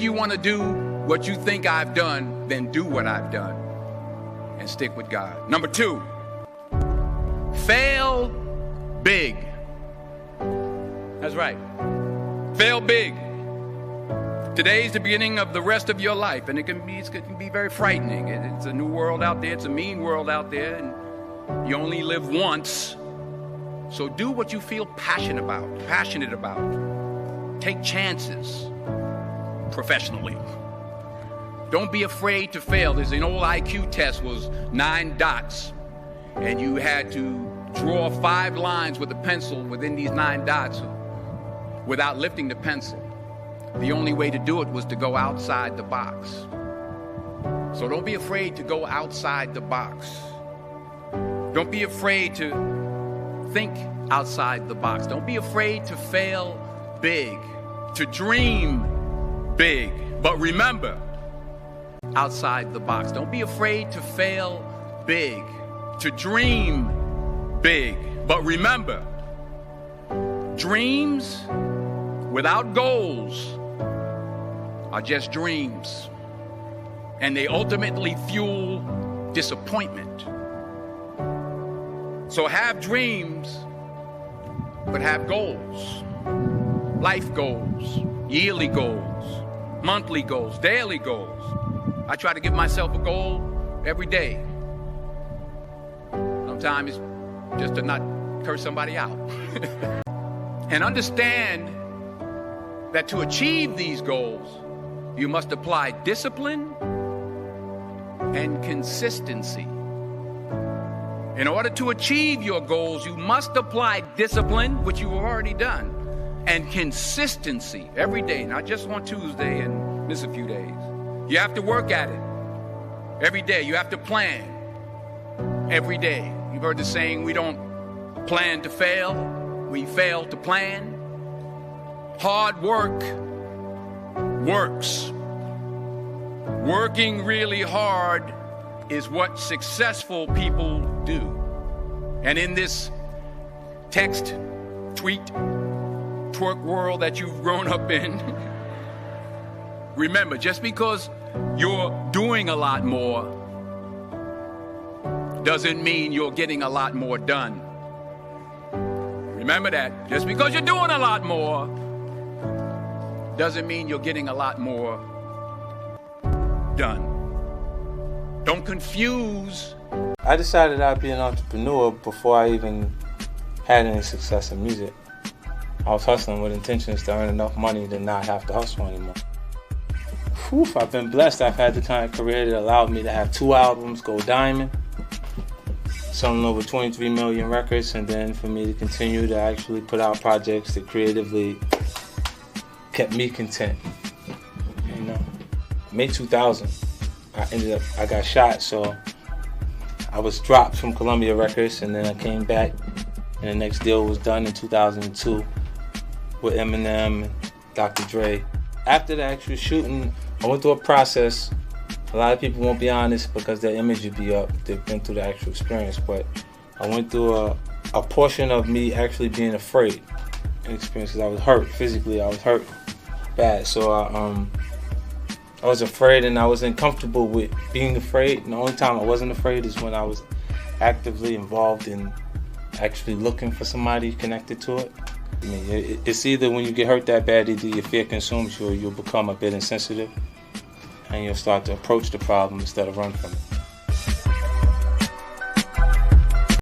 you want to do what you think I've done, then do what I've done and stick with God. Number 2, fail big. That's right. Fail big. Today's the beginning of the rest of your life, and it can be very frightening. It's a new world out there. It's a mean world out there, and you only live once. So do what you feel passionate about. Take chances professionally. Don't be afraid to fail. There's an old IQ test, was 9 dots, and you had to draw 5 lines with a pencil within these 9 dots without lifting the pencil. The only way to do it was to go outside the box. So don't be afraid to go outside the box. Don't be afraid to think outside the box. Don't be afraid to fail big, to dream big. But remember, outside the box. Don't be afraid to fail big, to dream big. But remember, dreams without goals are just dreams, and they ultimately fuel disappointment. So have dreams, but have goals. Life goals, yearly goals, monthly goals, daily goals. I try to give myself a goal every day. Sometimes it's just to not curse somebody out. And understand that to achieve these goals, you must apply discipline and consistency. In order to achieve your goals, you must apply discipline, which you've already done, and consistency every day, not just on Tuesday and miss a few days. You have to work at it every day. You have to plan every day. You've heard the saying, we don't plan to fail, we fail to plan. Hard work works. Working really hard is what successful people do. And in this text, tweet, twerk world that you've grown up in, remember, just because you're doing a lot more doesn't mean you're getting a lot more done. Remember that. Just because you're doing a lot more doesn't mean you're getting a lot more done. Don't confuse. I decided I'd be an entrepreneur before I even had any success in music. I was hustling with intentions to earn enough money to not have to hustle anymore. Whew, I've been blessed. I've had the kind of career that allowed me to have 2 albums go diamond, selling over 23 million records, and then for me to continue to actually put out projects that creatively kept me content. You know, May 2000, I got shot, so I was dropped from Columbia Records, and then I came back, and the next deal was done in 2002 with Eminem and Dr. Dre. After the actual shooting, I went through a process. A lot of people won't be honest because their image would be up. They've been through the actual experience, but I went through a portion of me actually being afraid and experience because I was hurt physically. I was hurt bad, so I was afraid, and I wasn't comfortable with being afraid. And the only time I wasn't afraid is when I was actively involved in actually looking for somebody connected to it. I mean, it's either when you get hurt that bad, either your fear consumes you or you'll become a bit insensitive and you'll start to approach the problem instead of run from it.